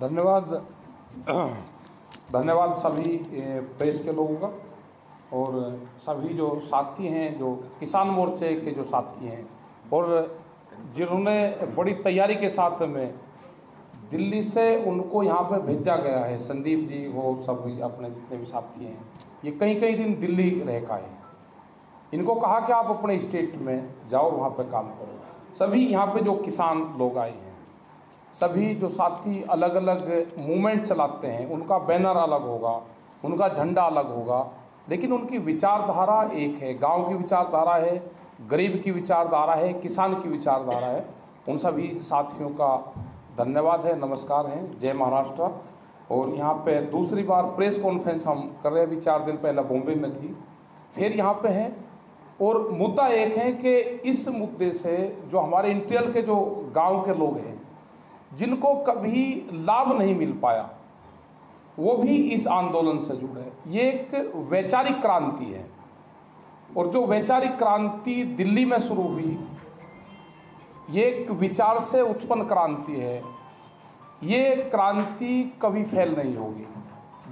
धन्यवाद। धन्यवाद सभी प्रेस के लोगों का और सभी जो साथी हैं, जो किसान मोर्चे के जो साथी हैं और जिन्होंने बड़ी तैयारी के साथ में दिल्ली से उनको यहाँ पे भेजा गया है। संदीप जी हो, सभी अपने जितने भी साथी हैं, ये कई कई दिन दिल्ली रह का है। इनको कहा कि आप अपने स्टेट में जाओ, वहाँ पे काम करो। सभी यहाँ पे जो किसान लोग आए हैं, सभी जो साथी अलग अलग मूवमेंट चलाते हैं, उनका बैनर अलग होगा, उनका झंडा अलग होगा, लेकिन उनकी विचारधारा एक है। गांव की विचारधारा है, गरीब की विचारधारा है, किसान की विचारधारा है। उन सभी साथियों का धन्यवाद है, नमस्कार है, जय महाराष्ट्र। और यहाँ पे दूसरी बार प्रेस कॉन्फ्रेंस हम कर रहे हैं। अभी 4 दिन पहले बॉम्बे में थी, फिर यहाँ पे है। और मुद्दा एक है कि इस मुद्दे से जो हमारे इंटीरियर के जो गांव के लोग हैं, जिनको कभी लाभ नहीं मिल पाया, वो भी इस आंदोलन से जुड़े। ये एक वैचारिक क्रांति है और जो वैचारिक क्रांति दिल्ली में शुरू हुई, ये एक विचार से उत्पन्न क्रांति है। ये क्रांति कभी फेल नहीं होगी।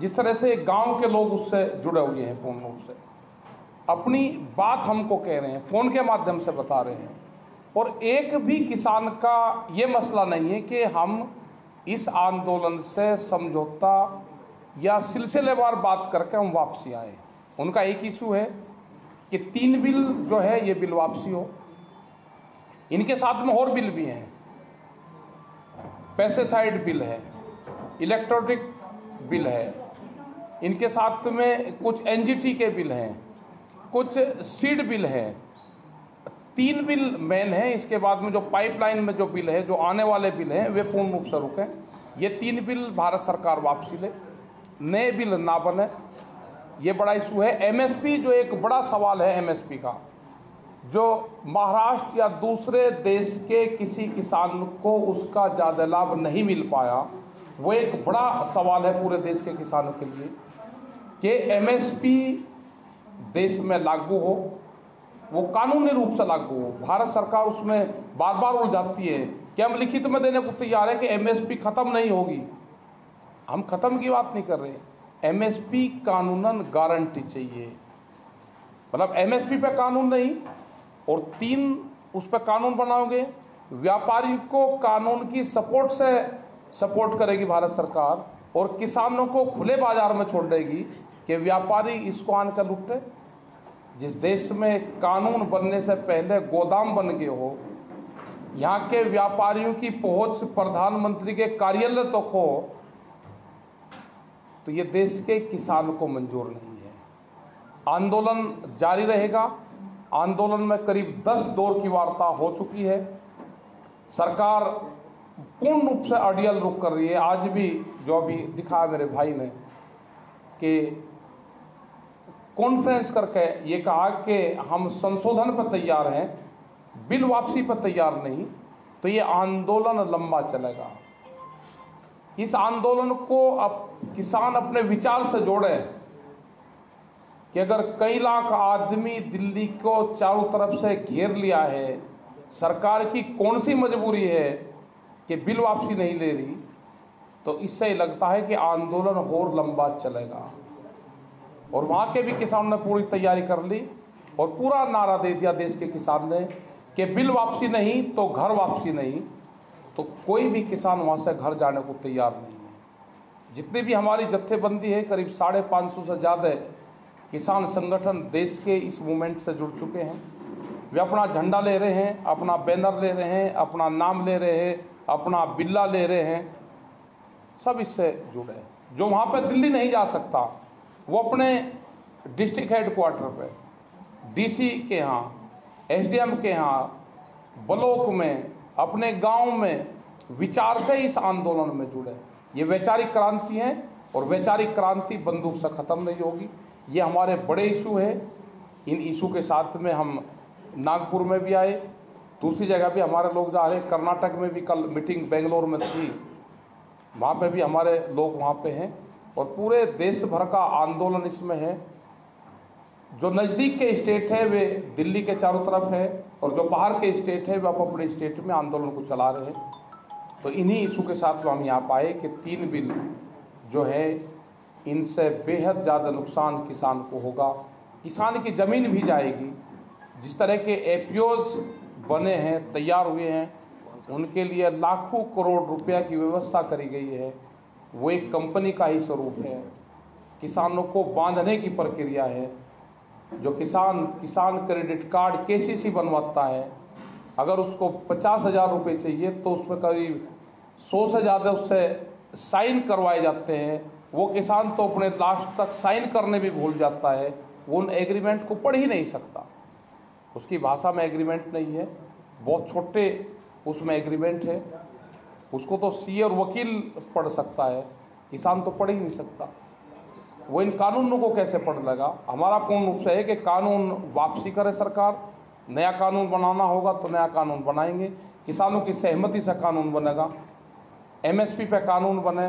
जिस तरह से गांव के लोग उससे जुड़े हुए हैं, पूर्ण रूप से अपनी बात हमको कह रहे हैं, फ़ोन के माध्यम से बता रहे हैं। और एक भी किसान का ये मसला नहीं है कि हम इस आंदोलन से समझौता या सिलसिलेवार बात करके हम वापसी आए। उनका एक इशू है कि 3 बिल जो है ये बिल वापसी हो। इनके साथ में और बिल भी हैं, पेस्टिसाइड बिल है, इलेक्ट्रॉनिक बिल है, इनके साथ में कुछ एनजीटी के बिल हैं, कुछ सीड बिल हैं। 3 बिल मेन है। इसके बाद में जो पाइपलाइन में जो बिल है, जो आने वाले बिल हैं, वे पूर्ण रूप से रुके। ये 3 बिल भारत सरकार वापसी ले, नए बिल ना बने, ये बड़ा इशू है। एमएसपी जो एक बड़ा सवाल है, एमएसपी का जो महाराष्ट्र या दूसरे देश के किसी किसान को उसका ज़्यादा लाभ नहीं मिल पाया, वो एक बड़ा सवाल है पूरे देश के किसानों के लिए कि एमएसपी देश में लागू हो, वो कानूनी रूप से लागू हो। भारत सरकार उसमें बार बार उलझाती है कि हम लिखित में देने को तैयार है कि एमएसपी खत्म नहीं होगी। हम खत्म की बात नहीं कर रहे, एमएसपी कानूनन गारंटी चाहिए। मतलब एमएसपी पे कानून नहीं और 3 उस पर कानून बनाओगे। व्यापारी को कानून की सपोर्ट से सपोर्ट करेगी भारत सरकार और किसानों को खुले बाजार में छोड़ देगी कि व्यापारी इसको आन कर लुटे। जिस देश में कानून बनने से पहले गोदाम बन गए हो, यहाँ के व्यापारियों की पहुंच प्रधानमंत्री के कार्यालय तक हो, तो ये देश के किसान को मंजूर नहीं है। आंदोलन जारी रहेगा। आंदोलन में करीब 10 दौर की वार्ता हो चुकी है। सरकार पूर्ण रूप से अड़ियल रुख कर रही है। आज भी जो अभी दिखाया मेरे भाई ने कि कॉन्फ्रेंस करके ये कहा कि हम संशोधन पर तैयार हैं, बिल वापसी पर तैयार नहीं, तो ये आंदोलन लंबा चलेगा। इस आंदोलन को अब किसान अपने विचार से जोड़े कि अगर कई लाख आदमी दिल्ली को चारों तरफ से घेर लिया है, सरकार की कौन सी मजबूरी है कि बिल वापसी नहीं ले रही, तो इससे लगता है कि आंदोलन और लंबा चलेगा। और वहाँ के भी किसानों ने पूरी तैयारी कर ली और पूरा नारा दे दिया देश के किसान ने कि बिल वापसी नहीं तो घर वापसी नहीं। तो कोई भी किसान वहाँ से घर जाने को तैयार नहीं है। जितनी भी हमारी जत्थेबंदी है, करीब 550 से ज़्यादा किसान संगठन देश के इस मूवमेंट से जुड़ चुके हैं। वे अपना झंडा ले रहे हैं, अपना बैनर ले रहे हैं, अपना नाम ले रहे हैं, अपना बिल्ला ले रहे हैं, सब इससे जुड़े हैं। जो वहाँ पे दिल्ली नहीं जा सकता, वो अपने डिस्ट्रिक्ट हेडक्वार्टर पे, डीसी के यहाँ, एसडीएम के यहाँ, ब्लॉक में, अपने गांव में विचार से इस आंदोलन में जुड़े। ये वैचारिक क्रांति है और वैचारिक क्रांति बंदूक से ख़त्म नहीं होगी। ये हमारे बड़े इशू है। इन इशू के साथ में हम नागपुर में भी आए, दूसरी जगह भी हमारे लोग जा रहे हैं। कर्नाटक में भी कल मीटिंग बेंगलोर में थी, वहाँ पे भी हमारे लोग वहाँ पे हैं। और पूरे देश भर का आंदोलन इसमें है। जो नज़दीक के स्टेट है वे दिल्ली के चारों तरफ है और जो बाहर के स्टेट है वे अपने स्टेट में आंदोलन को चला रहे हैं। तो इन्हीं इशू के साथ हम यहाँ पाए कि 3 बिल जो है इनसे बेहद ज़्यादा नुकसान किसान को होगा, किसान की ज़मीन भी जाएगी। जिस तरह के एपीओज बने हैं, तैयार हुए हैं, उनके लिए लाखों करोड़ रुपया की व्यवस्था करी गई है, वो एक कंपनी का ही स्वरूप है। किसानों को बांधने की प्रक्रिया है। जो किसान क्रेडिट कार्ड केसीसी बनवाता है, अगर उसको 50,000 रुपये चाहिए तो उसमें करीब 100 से ज़्यादा उससे साइन करवाए जाते हैं। वो किसान तो अपने लास्ट तक साइन करने भी भूल जाता है, वो उन एग्रीमेंट को पढ़ ही नहीं सकता, उसकी भाषा में एग्रीमेंट नहीं है, बहुत छोटे उसमें एग्रीमेंट है। उसको तो सीए और वकील पढ़ सकता है, किसान तो पढ़ ही नहीं सकता। वो इन कानूनों को कैसे पढ़ लेगा? हमारा पूर्ण रूप से है कि कानून वापसी करे सरकार, नया कानून बनाना होगा तो नया कानून बनाएंगे, किसानों की सहमति से कानून बनेगा, एमएसपी पे कानून बने,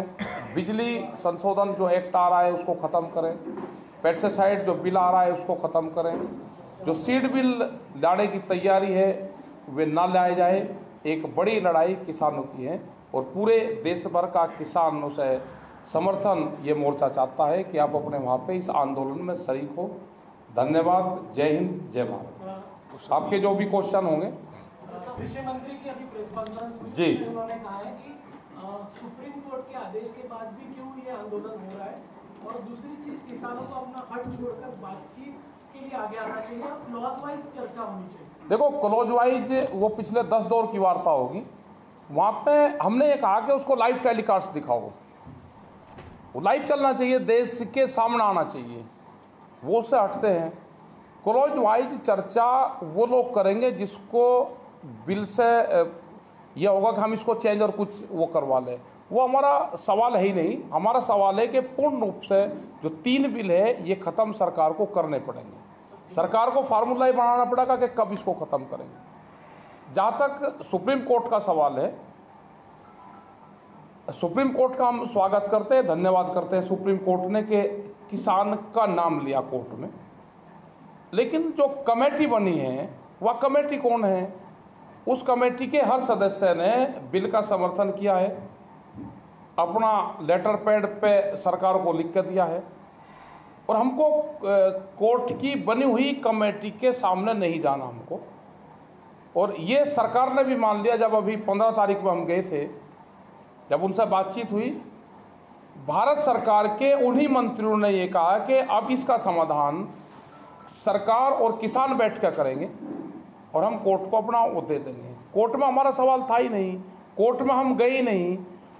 बिजली संशोधन जो एक्ट आ रहा है उसको ख़त्म करें, पेस्टिसाइड जो बिल आ रहा है उसको ख़त्म करें, जो सीड बिल लाने की तैयारी है वे ना लाए जाए। एक बड़ी लड़ाई किसानों की है और पूरे देश भर का किसानों से समर्थन ये मोर्चा चाहता है कि आप अपने वहाँ पे इस आंदोलन में शरीक हो। धन्यवाद। जय हिंद, जय भारत। आपके जो भी क्वेश्चन होंगे। कृषि मंत्री की अभी प्रेस कॉन्फ्रेंस हुई जी, उन्होंने कहा है कि सुप्रीम कोर्ट के आदेश के बाद भी क्यों ये आंदोलन हो रहा है, और दूसरी चीज किसानों को अपना हट छोड़कर बातचीत के लिए आगे आना चाहिए और क्लॉज वाइज चर्चा होनी चाहिए। देखो, क्लॉज वाइज वो पिछले 10 दौर की वार्ता होगी, वहाँ पे हमने ये कहा कि उसको लाइव टेलीकास्ट दिखाओ, वो लाइव चलना चाहिए, देश के सामने आना चाहिए, वो उससे हटते हैं। क्लॉज वाइज चर्चा वो लोग करेंगे जिसको बिल से यह होगा कि हम इसको चेंज और कुछ वो करवा लें, वो हमारा सवाल है ही नहीं। हमारा सवाल है कि पूर्ण रूप से जो 3 बिल है ये ख़त्म सरकार को करने पड़ेंगे, सरकार को फार्मूला ही बनाना पड़ेगा कि कब इसको ख़त्म करेंगे। जहाँ तक सुप्रीम कोर्ट का सवाल है, सुप्रीम कोर्ट का हम स्वागत करते हैं, धन्यवाद करते हैं सुप्रीम कोर्ट ने कि किसान का नाम लिया कोर्ट में। लेकिन जो कमेटी बनी है वह कमेटी कौन है? उस कमेटी के हर सदस्य ने बिल का समर्थन किया है, अपना लेटर पैड पे सरकार को लिख कर दिया है, और हमको कोर्ट की बनी हुई कमेटी के सामने नहीं जाना हमको। और ये सरकार ने भी मान लिया। जब अभी 15 तारीख में हम गए थे, जब उनसे बातचीत हुई, भारत सरकार के उन्हीं मंत्रियों ने ये कहा कि अब इसका समाधान सरकार और किसान बैठ कर करेंगे और हम कोर्ट को अपना वो दे देंगे। कोर्ट में हमारा सवाल था ही नहीं, कोर्ट में हम गए ही नहीं।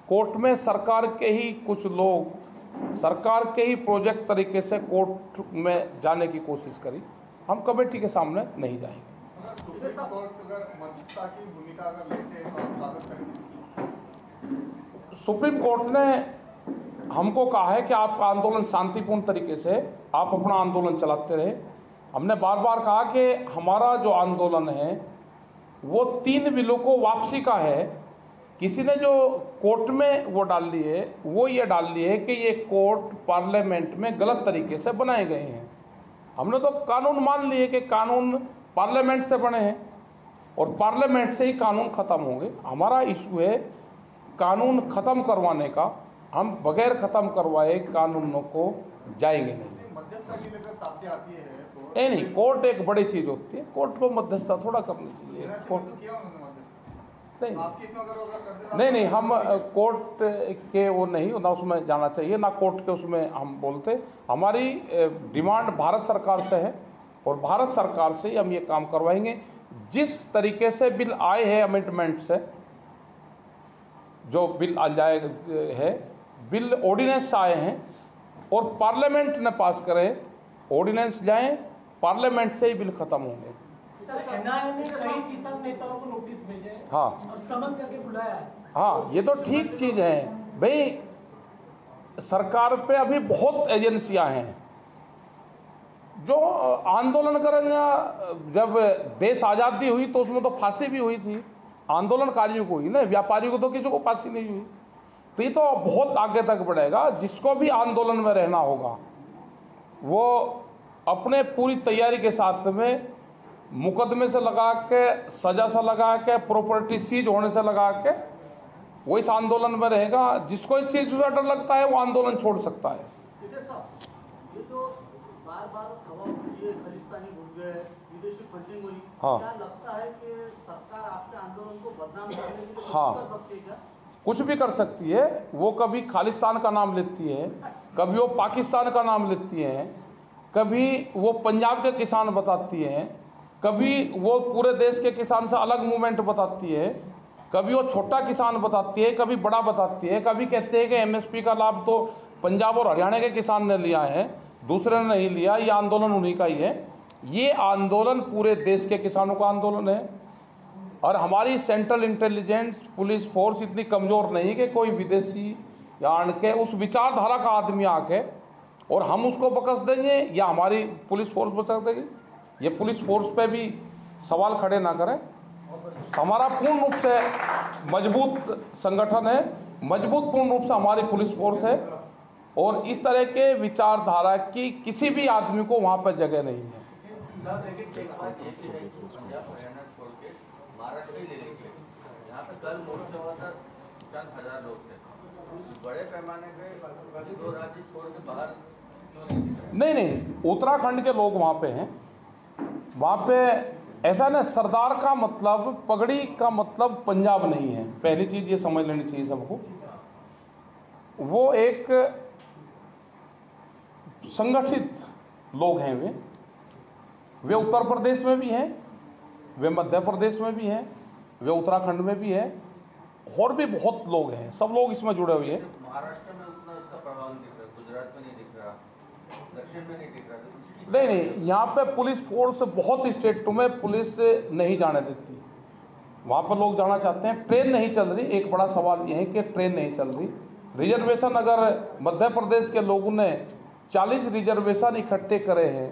कोर्ट में सरकार के ही कुछ लोग सरकार के ही प्रोजेक्ट तरीके से कोर्ट में जाने की कोशिश करी, हम कमेटी के सामने नहीं जाएंगे। सुप्रीम कोर्ट ने हमको कहा है कि आपका आंदोलन शांतिपूर्ण तरीके से आप अपना आंदोलन चलाते रहे। हमने बार बार कहा कि हमारा जो आंदोलन है वो 3 बिलों को वापसी का है। किसी ने जो कोर्ट में वो डाल ली है, वो ये डाल ली है कि ये कोर्ट पार्लियामेंट में गलत तरीके से बनाए गए हैं। हमने तो कानून मान लिए कि कानून पार्लियामेंट से बने हैं और पार्लियामेंट से ही कानून ख़त्म होंगे। हमारा इशू है कानून ख़त्म करवाने का, हम बगैर ख़त्म करवाए कानूनों को जाएंगे नहीं। नहीं, कोर्ट एक बड़ी चीज़ होती है, कोर्ट को मध्यस्थता थोड़ा करनी चाहिए। नहीं, हम कोर्ट के वो नहीं ना उसमें जाना चाहिए, ना कोर्ट के उसमें हम बोलते। हमारी डिमांड भारत सरकार से है और भारत सरकार से ही हम ये काम करवाएंगे। जिस तरीके से बिल आए हैं अमेंडमेंट से, जो बिल आ जाए है, बिल ऑर्डिनेंस आए हैं और पार्लियामेंट ने पास करे, ऑर्डिनेंस जाए, पार्लियामेंट से ही बिल खत्म होंगे। एनआईए ने कई किसान नेताओं को नोटिस भेजे हैं, हाँ, और समन करके बुलाया है। हाँ, ये तो ठीक चीज़ है भाई। सरकार पे अभी बहुत एजेंसियां हैं जो आंदोलन करेंगे। जब देश आज़ादी हुई तो उसमें तो फांसी भी हुई थी, आंदोलनकारियों को ही ना, व्यापारियों को तो किसी को फांसी नहीं हुई। तो ये तो बहुत आगे तक बढ़ेगा। जिसको भी आंदोलन में रहना होगा वो अपने पूरी तैयारी के साथ में मुकदमे से लगा के, सजा से लगा के, प्रॉपर्टी सीज होने से लगा के वो इस आंदोलन में रहेगा। जिसको इस चीज से डर लगता है वो आंदोलन छोड़ सकता है। ये जो बार-बार हवा उठी है, खालिस्तानी घुस गए, विदेशी फंडिंग हुई, हाँ। क्या लगता है कि सरकार आपके आंदोलन को बदनाम करने के लिए हाँ। कर सकती है क्या? कुछ भी कर सकती है। वो कभी खालिस्तान का नाम लेती है, कभी वो पाकिस्तान का नाम लेती है, कभी वो पंजाब के किसान बताती है, कभी वो पूरे देश के किसान से अलग मूवमेंट बताती है, कभी वो छोटा किसान बताती है, कभी बड़ा बताती है, कभी कहते हैं कि एमएसपी का लाभ तो पंजाब और हरियाणा के किसान ने लिया है, दूसरे ने नहीं लिया, ये आंदोलन उन्हीं का ही है। ये आंदोलन पूरे देश के किसानों का आंदोलन है। और हमारी सेंट्रल इंटेलिजेंस पुलिस फोर्स इतनी कमज़ोर नहीं कि कोई विदेशी या अनके उस विचारधारा का आदमी आके और हम उसको बकस देंगे या हमारी पुलिस फोर्स बकस देगी। ये पुलिस फोर्स पे भी सवाल खड़े ना करें। हमारा पूर्ण रूप से मजबूत संगठन है, मजबूत पूर्ण रूप से हमारी पुलिस फोर्स है और इस तरह के विचारधारा की किसी भी आदमी को वहाँ पर जगह नहीं है। महाराष्ट्र ही ले लीजिए, यहाँ पे कल मोर्चा हुआ था, चंद हजार लोग थे। उस बड़े पैमाने पे दो राज्य छोड़ के बाहर क्यों नहीं दिख रहे? नहीं, उत्तराखंड के लोग वहाँ पे हैं। वहाँ पे ऐसा ना, सरदार का मतलब, पगड़ी का मतलब पंजाब नहीं है। पहली चीज ये समझ लेनी चाहिए सबको। वो एक संगठित लोग हैं। वे उत्तर प्रदेश में भी हैं, वे मध्य प्रदेश में भी हैं, वे उत्तराखंड में भी हैं, और भी बहुत लोग हैं। सब लोग इसमें जुड़े हुए हैं। महाराष्ट्र में उतना उसका प्रभाव नहीं दिख रहा, गुजरात में नहीं दिख रहा, दक्षिण में नहीं दिख रहा। नहीं, यहाँ पे पुलिस फोर्स बहुत स्टेटों में पुलिस नहीं जाने देती। वहाँ पर लोग जाना चाहते हैं, ट्रेन नहीं चल रही। एक बड़ा सवाल ये है कि ट्रेन नहीं चल रही। रिजर्वेशन अगर मध्य प्रदेश के लोगों ने 40 रिजर्वेशन इकट्ठे करे हैं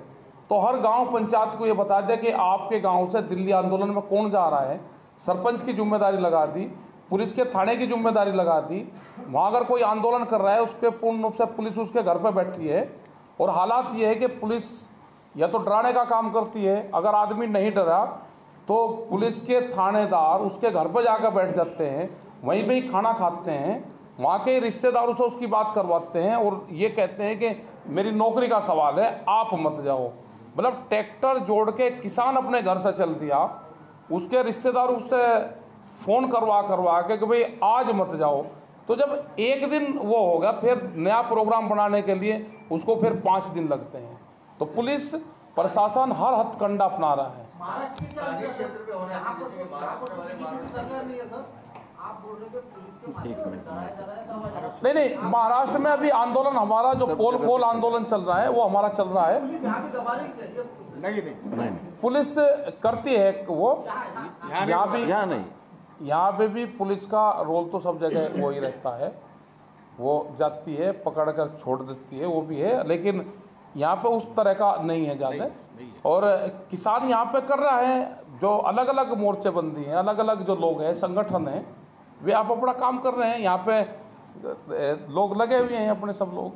तो हर गांव पंचायत को ये बता दे कि आपके गांव से दिल्ली आंदोलन में कौन जा रहा है। सरपंच की जिम्मेदारी लगा दी, पुलिस के थाने की जिम्मेदारी लगा दी। वहाँ अगर कोई आंदोलन कर रहा है उस पर पूर्ण रूप से पुलिस उसके घर पर बैठी है। और हालात ये है कि पुलिस या तो डराने का काम करती है, अगर आदमी नहीं डरा तो पुलिस के थानेदार उसके घर पर जाकर बैठ जाते हैं, वहीं पे ही खाना खाते हैं, वहाँ के रिश्तेदारों से उसकी बात करवाते हैं और ये कहते हैं कि मेरी नौकरी का सवाल है, आप मत जाओ। मतलब ट्रैक्टर जोड़ के किसान अपने घर से चल दिया, उसके रिश्तेदार उससे फ़ोन करवा के कि भाई आज मत जाओ। तो जब एक दिन वो होगा, फिर नया प्रोग्राम बनाने के लिए उसको फिर 5 दिन लगते हैं। तो पुलिस प्रशासन हर हथकंडा अपना रहा है। महाराष्ट्र की क्या क्षेत्र पे होना चाहिए? महाराष्ट्र वाले सरकार नहीं है सर, आप बोल रहे हैं पुलिस के माध्यम से कराया जा रहा है। नहीं, महाराष्ट्र में अभी आंदोलन हमारा जो पोल खोल आंदोलन चल रहा है वो हमारा चल रहा है। नहीं, पुलिस करती है वो, यहाँ पे भी पुलिस का रोल तो सब जगह वो ही रहता है। वो जाती है, पकड़ कर छोड़ देती है, वो भी है, लेकिन यहाँ पे उस तरह का नहीं है ज़्यादा। और किसान यहाँ पे कर रहा है, जो अलग अलग मोर्चेबंदी हैं, अलग अलग जो लोग हैं, संगठन हैं, वे आप अपना काम कर रहे हैं। यहाँ पे लोग लगे हुए हैं अपने सब लोग।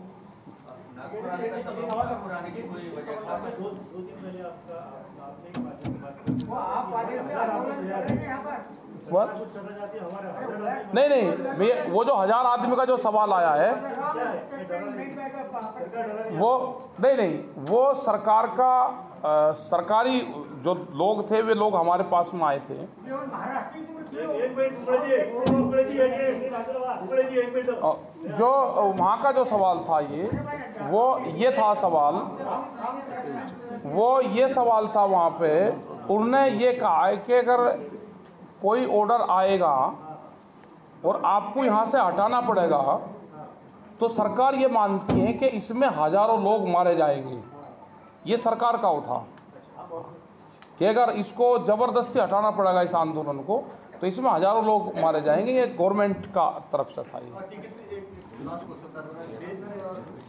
नहीं, वो जो 1000 आदमी का जो सवाल आया है वो नहीं, वो सरकार का सरकारी जो लोग थे वे लोग हमारे पास में आए थे। जो वहाँ का जो सवाल था ये था सवाल, वो ये सवाल था वहाँ पे। उन्होंने ये कहा है कि अगर कोई ऑर्डर आएगा और आपको यहाँ से हटाना पड़ेगा तो सरकार ये मानती है कि इसमें हजारों लोग मारे जाएंगे। ये सरकार का वो था कि अगर इसको जबरदस्ती हटाना पड़ेगा इस आंदोलन को तो इसमें हजारों लोग मारे जाएंगे। ये गवर्नमेंट का तरफ से था।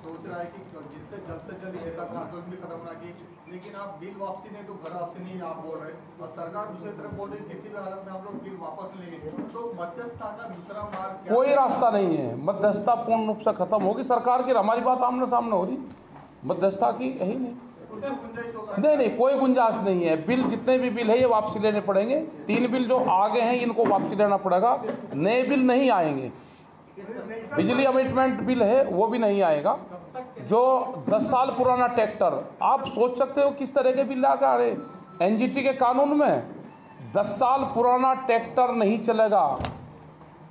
सोच रहा है कि जिससे जल्द से जल्द ऐसा आंदोलन भी खत्म होना चाहिए, लेकिन आप बिल वापसी नहीं तो घर वापसी नहीं आप बोल रहे हैं और सरकार दूसरी तरफ बोल रही है किसी भी हालत में हम लोग बिल वापस लेंगे। तो मध्यस्थता का दूसरा मार्ग कोई रास्ता नहीं है। मध्यस्थता पूर्ण रूप से खत्म होगी। सरकार की हमारी बात आमने सामने हो रही, मध्यस्थता की यही नहीं। नहीं, कोई गुंजाइश नहीं है। बिल जितने भी बिल है ये वापसी लेने पड़ेंगे। 3 बिल जो आगे हैं इनको वापसी लेना पड़ेगा। नए बिल नहीं आएंगे। बिजली अमिटमेंट बिल है वो भी नहीं आएगा। जो 10 साल पुराना ट्रैक्टर, आप सोच सकते हो किस तरह के बिल लाकर आ रहे। एनजीटी के कानून में 10 साल पुराना ट्रैक्टर नहीं चलेगा,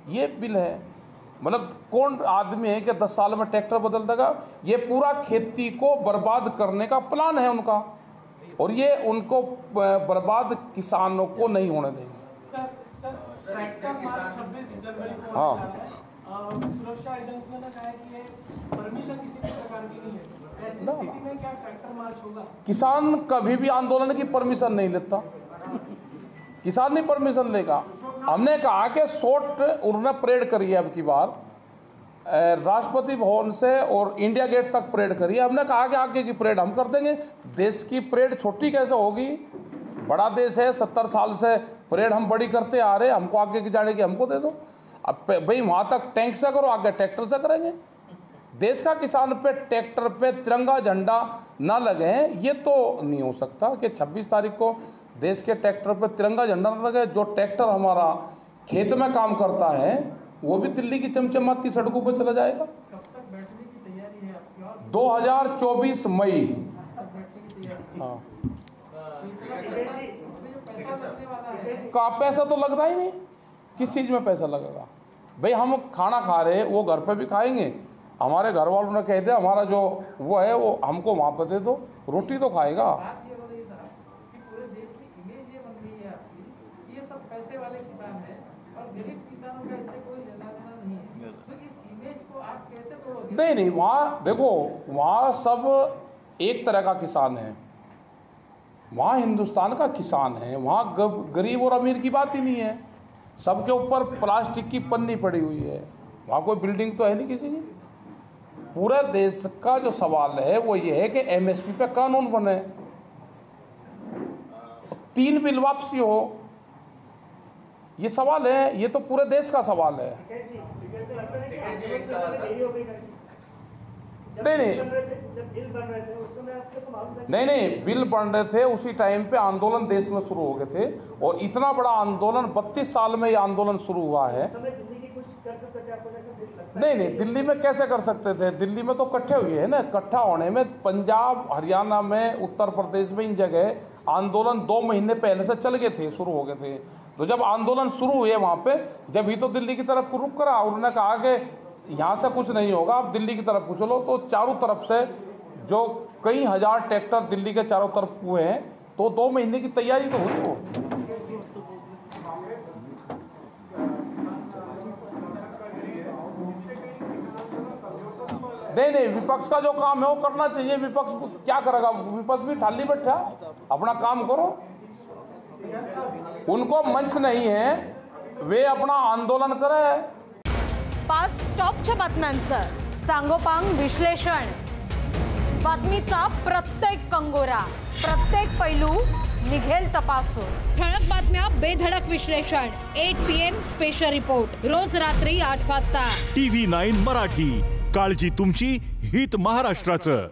ये बिल है। मतलब कौन आदमी है कि 10 साल में ट्रैक्टर बदल देगा। ये पूरा खेती को बर्बाद करने का प्लान है उनका, और ये उनको बर्बाद किसानों को नहीं होने देंगे। सर ट्रैक्टर मार्च 26 जनवरी को हाँ, सुरक्षा एजेंसियों ने कहा है कि ये परमिशन किसी भी प्रकार की नहीं है। ऐसी स्थिति में क्या ट्रैक्टर मार्च होगा? किसान कभी भी आंदोलन की परमिशन नहीं लेता। किसान नहीं परमिशन लेगा। हमने कहा कि शॉर्ट उन्होंने परेड करी है अब की बार, राष्ट्रपति भवन से और इंडिया गेट तक परेड करी है। हमने कहा कि आगे की परेड हम कर देंगे। देश की परेड छोटी कैसे होगी? बड़ा देश है, 70 साल से परेड हम बड़ी करते आ रहे हैं। हमको आगे की जाने की हमको दे दो। अब भाई वहां तक टैंक से करो, आगे ट्रैक्टर से करेंगे। देश का किसान पे ट्रैक्टर पे तिरंगा झंडा ना लगे, ये तो नहीं हो सकता कि 26 तारीख को देश के ट्रैक्टर पे तिरंगा झंडा न लगे। जो ट्रैक्टर हमारा खेत में काम करता है वो भी दिल्ली की चमचमाती सड़कों पर चला जाएगा। कब तक बैठने की तैयारी है आपकी? और 2024 मई। हाँ, पैसा लगने वाला है का पैसा तो लगता ही नहीं। किस चीज में पैसा लगेगा भाई? हम खाना खा रहे हैं, वो घर पे भी खाएंगे। हमारे घर वालों ने कह दिया हमारा जो वो है वो हमको वहां पर दे दो, रोटी तो खाएगा। बात ये हो रही है कि पूरे देश की इमेज ये बन गई है आपकी, ये सब पैसे वाले किसान हैं और गरीब किसानों का इससे कोई लेना देना नहीं है। तो इस इमेज को आप कैसे तोड़ोगे? नहीं, वहाँ देखो, वहाँ सब एक तरह का किसान है। वहाँ हिंदुस्तान का किसान है। वहाँ गरीब और अमीर की बात ही नहीं है। सबके ऊपर प्लास्टिक की पन्नी पड़ी हुई है। वहाँ कोई बिल्डिंग तो है नहीं किसी की। पूरे देश का जो सवाल है वो ये है कि एमएसपी पे कानून बने, 3 बिल वापसी हो। ये सवाल है, ये तो पूरे देश का सवाल है। नहीं, बिल बन रहे थे उसी टाइम पे आंदोलन देश में शुरू हो गए थे, और इतना बड़ा आंदोलन 32 साल में ये आंदोलन शुरू हुआ है। नहीं, दिल्ली में कैसे कर सकते थे? दिल्ली में तो इकट्ठे हुए हैं ना। इकट्ठा होने में पंजाब, हरियाणा में, उत्तर प्रदेश में, इन जगह आंदोलन 2 महीने पहले से चल गए थे, शुरू हो गए थे। तो जब आंदोलन शुरू हुए वहाँ पे, जब ही तो दिल्ली की तरफ को रुक करा, उन्होंने कहा कि यहाँ से कुछ नहीं होगा, आप दिल्ली की तरफ को चलो। तो चारों तरफ से जो कई हजार ट्रैक्टर दिल्ली के चारों तरफ हुए हैं, तो 2 महीने की तैयारी तो हुई हो। नहीं, विपक्ष का जो काम है वो करना चाहिए। विपक्ष क्या करेगा? विपक्ष भी ठाली बैठा, अपना काम करो। उनको मंच नहीं है, वे अपना आंदोलन करें। 5 टॉपच्या बातम्यांचं सांगोपांग विश्लेषण, बातमीचा प्रत्येक कंगोरा, प्रत्येक पैलू निघेल तपासून, ठळक बातम्या, बेधडक विश्लेषण, 8 PM स्पेशल रिपोर्ट, रोज रात्री 8 वाजता. TV9 मराठी, काळजी तुमची, हित महाराष्ट्राचं.